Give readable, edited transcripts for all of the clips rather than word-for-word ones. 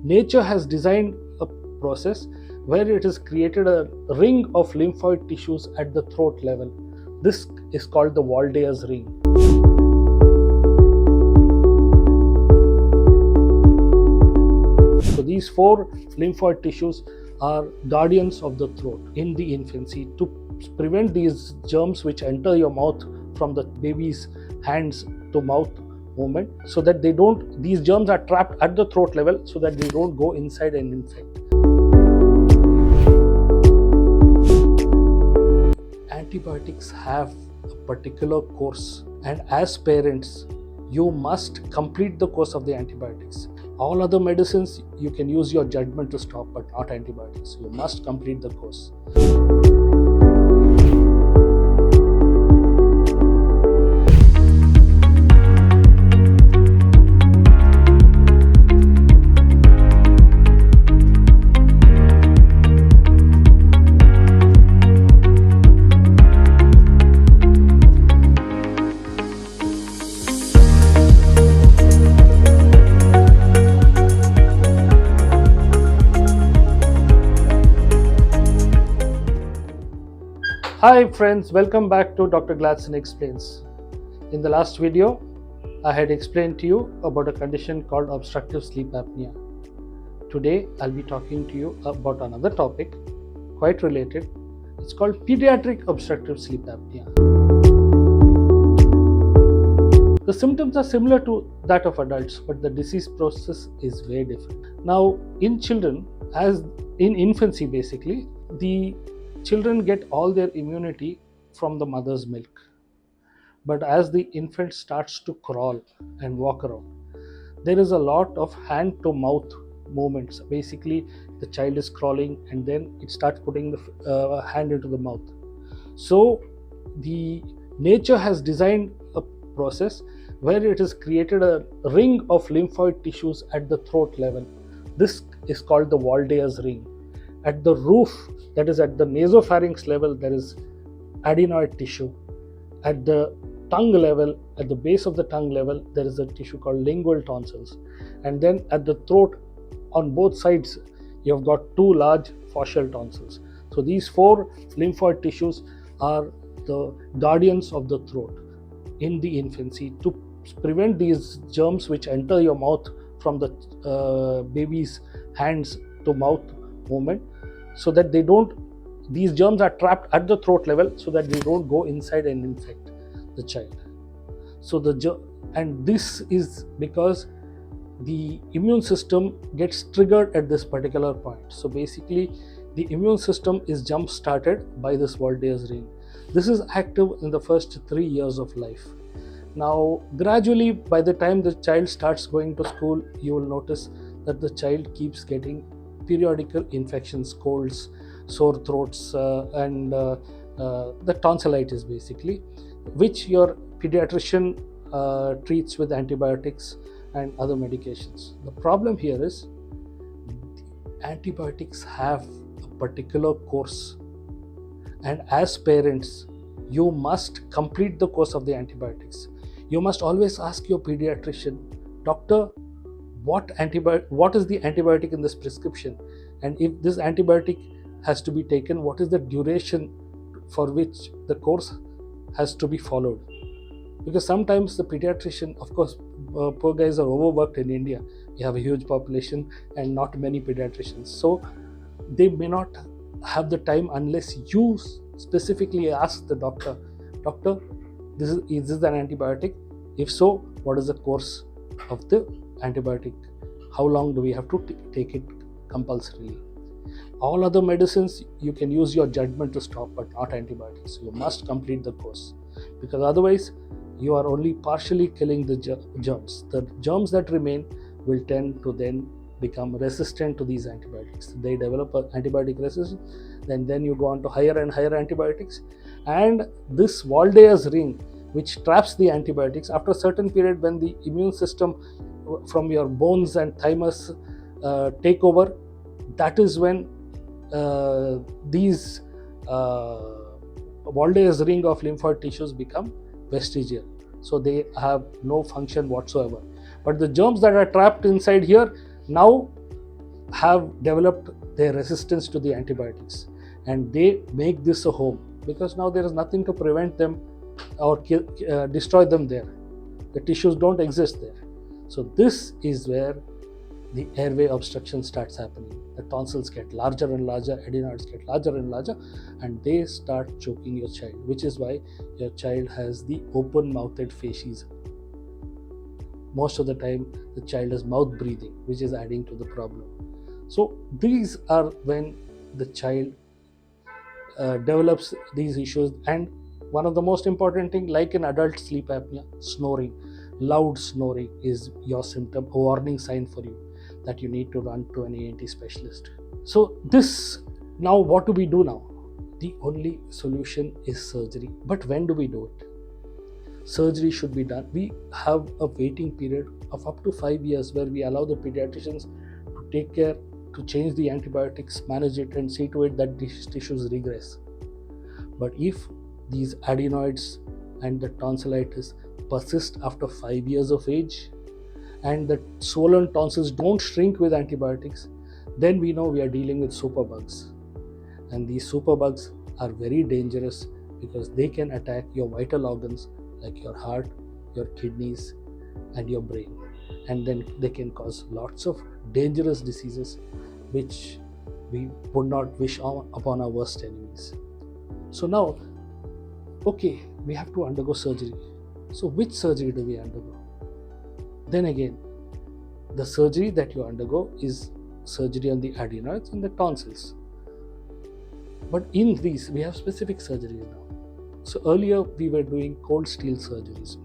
Nature has designed a process where it has created a ring of lymphoid tissues at the throat level. This is called the Walde's ring. So these four lymphoid tissues are guardians of the throat in the infancy to prevent these germs which enter your mouth from the baby's hands to mouth movement, so that these germs are trapped at the throat level so that they don't go inside and infect. Antibiotics have a particular course, and as parents you must complete the course of the antibiotics. All other medicines you can use your judgment to stop, but not antibiotics. You must complete the course. Hi friends, welcome back to Dr. Gladson Explains. In the last video, I had explained to you about a condition called obstructive sleep apnea. Today, I'll be talking to you about another topic, quite related. It's called pediatric obstructive sleep apnea. The symptoms are similar to that of adults, but the disease process is very different. Now, in children, as in infancy basically, the children get all their immunity from the mother's milk. But as the infant starts to crawl and walk around, there is a lot of hand to mouth movements. Basically, the child is crawling and then it starts putting the hand into the mouth. So the nature has designed a process where it has created a ring of lymphoid tissues at the throat level. This is called the Walde's ring. At the roof, that is at the nasopharynx level, there is adenoid tissue. At the tongue level, at the base of the tongue level, there is a tissue called lingual tonsils. And then at the throat, on both sides, you have got two large facial tonsils. So these four lymphoid tissues are the guardians of the throat in the infancy to prevent these germs which enter your mouth from the baby's hands to mouth movement, so that these germs are trapped at the throat level so that they don't go inside and infect the child. So and this is because the immune system gets triggered at this particular point. So basically, the immune system is jump started by this Walde's ring. This is active in the first 3 years of life. Now, gradually, by the time the child starts going to school, you will notice that the child keeps getting periodical infections, colds, sore throats, and the tonsillitis basically, which your pediatrician treats with antibiotics and other medications. The problem here is antibiotics have a particular course, and as parents, you must complete the course of the antibiotics. You must always ask your pediatrician, doctor, what is the antibiotic in this prescription, and if this antibiotic has to be taken, what is the duration for which the course has to be followed? Because sometimes the pediatrician, of course, poor guys are overworked in India. We have a huge population and not many pediatricians, so they may not have the time unless you specifically ask the doctor, is this an antibiotic? If so, what is the course of the antibiotic? How long do we have to take it compulsorily? All other medicines you can use your judgment to stop, but not antibiotics. You must complete the course, because otherwise you are only partially killing the germs. The germs that remain will tend to then become resistant to these antibiotics. They develop an antibiotic resistance, then you go on to higher and higher antibiotics. And this Walde's ring, which traps the antibiotics, after a certain period, when the immune system from your bones and thymus take over, that is when these Walde's ring of lymphoid tissues become vestigial. So they have no function whatsoever. But the germs that are trapped inside here, now have developed their resistance to the antibiotics, and they make this a home because now there is nothing to prevent them or destroy them there. The tissues don't exist there. So this is where the airway obstruction starts happening. The tonsils get larger and larger, adenoids get larger and larger, and they start choking your child, which is why your child has the open-mouthed facies. Most of the time, the child is mouth breathing, which is adding to the problem. So these are when the child develops these issues. And one of the most important thing, like in adult sleep apnea, snoring, loud snoring is your symptom, a warning sign for you that you need to run to an ENT specialist. So this, now what do we do now? The only solution is surgery. But when do we do it? Surgery should be done. We have a waiting period of up to 5 years where we allow the pediatricians to take care, to change the antibiotics, manage it, and see to it that these tissues regress. But if these adenoids and the tonsillitis persist after 5 years of age, and the swollen tonsils don't shrink with antibiotics, then we know we are dealing with superbugs. And these superbugs are very dangerous because they can attack your vital organs like your heart, your kidneys, and your brain. And then they can cause lots of dangerous diseases which we would not wish upon our worst enemies. So now, okay, we have to undergo surgery. So which surgery do we undergo? Then again, the surgery that you undergo is surgery on the adenoids and the tonsils. But in these, we have specific surgeries now. So earlier, we were doing cold steel surgeries.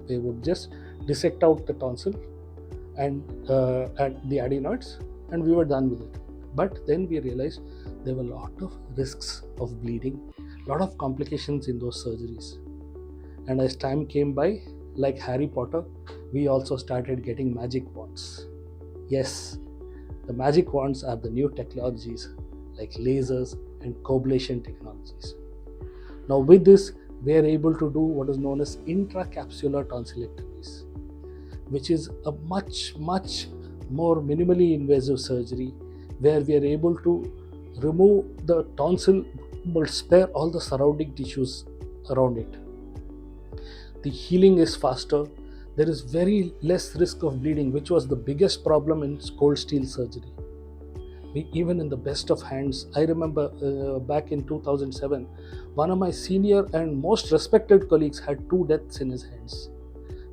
They would just dissect out the tonsil and the adenoids, and we were done with it. But then we realized there were a lot of risks of bleeding, a lot of complications in those surgeries. And as time came by, like Harry Potter, we also started getting magic wands. Yes, the magic wands are the new technologies like lasers and coblation technologies. Now with this, we are able to do what is known as intracapsular tonsillectomies, which is a much more minimally invasive surgery where we are able to remove the tonsil but spare all the surrounding tissues around it. The healing is faster. There is very less risk of bleeding, which was the biggest problem in cold steel surgery. Even in the best of hands, I remember back in 2007, one of my senior and most respected colleagues had 2 deaths in his hands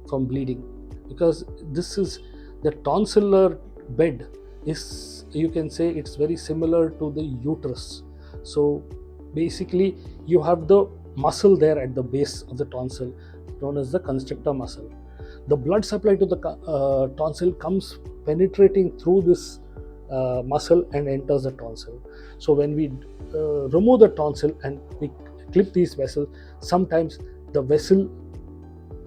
from bleeding, because this is the tonsillar bed is, you can say, it's very similar to the uterus. So basically you have the muscle there at the base of the tonsil known as the constrictor muscle. The blood supply to the tonsil comes penetrating through this muscle and enters the tonsil. So when we remove the tonsil and we clip these vessels, sometimes the vessel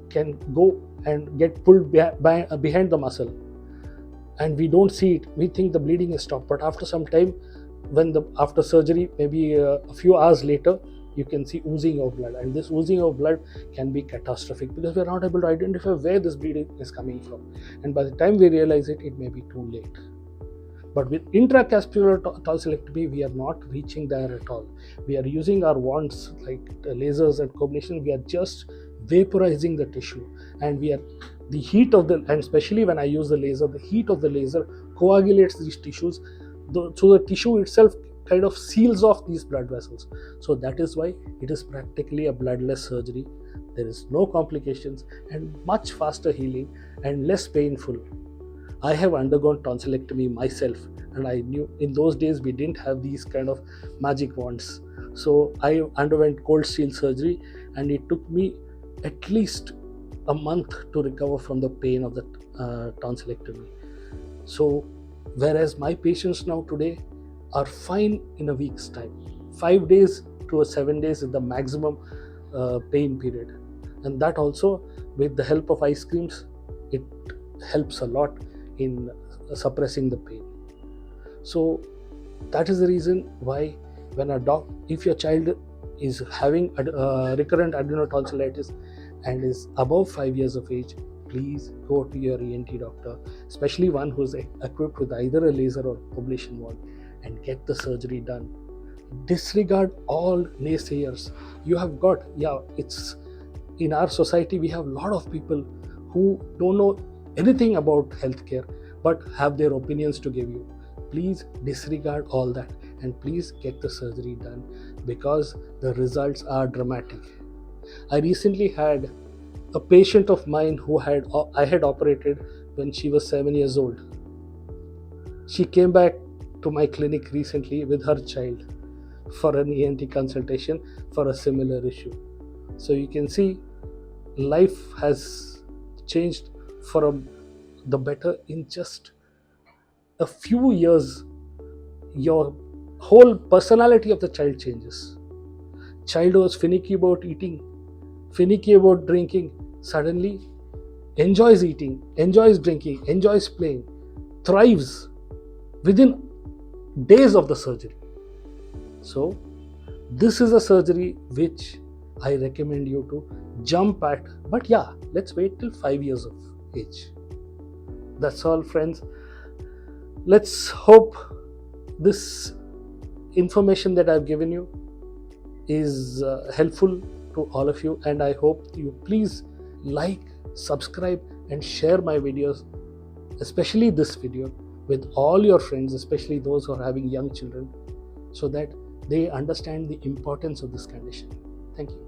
can go and get pulled behind the muscle, and we don't see it. We think the bleeding is stopped, but after some time, after surgery, maybe a few hours later, you can see oozing of blood, and this oozing of blood can be catastrophic because we are not able to identify where this bleeding is coming from, and by the time we realize it, it may be too late. But with intracapsular tonsillectomy, we are not reaching there at all. We are using our wands like lasers and coblation. We are just vaporizing the tissue, and the heat of and especially when I use the laser, the heat of the laser coagulates these tissues, so the tissue itself kind of seals off these blood vessels. So that is why it is practically a bloodless surgery. There is no complications and much faster healing and less painful. I have undergone tonsillectomy myself, and I knew in those days we didn't have these kind of magic wands. So I underwent cold steel surgery, and it took me at least a month to recover from the pain of the tonsillectomy. So whereas my patients now today are fine in a week's time. 5 days to 7 days is the maximum pain period, and that also with the help of ice creams, it helps a lot in suppressing the pain. So that is the reason why when if your child is having recurrent adenotonsillitis and is above 5 years of age, please go to your ENT doctor, especially one who's equipped with either a laser or ablation wand, and get the surgery done. Disregard all naysayers. You have got, it's in our society, we have a lot of people who don't know anything about healthcare but have their opinions to give you. Please disregard all that and please get the surgery done, because the results are dramatic. I recently had a patient of mine who I had operated when she was 7 years old. She came back to my clinic recently with her child for an ENT consultation for a similar issue. So you can see life has changed for the better in just a few years. Your whole personality of the child changes. Child was finicky about eating, finicky about drinking, suddenly enjoys eating, enjoys drinking, enjoys playing, thrives within days of the surgery. So this is a surgery which I recommend you to jump at, but let's wait till 5 years of age. That's all, friends. Let's hope this information that I've given you is helpful to all of you, and I hope you please like, subscribe and share my videos, especially this video, with all your friends, especially those who are having young children, so that they understand the importance of this condition. Thank you.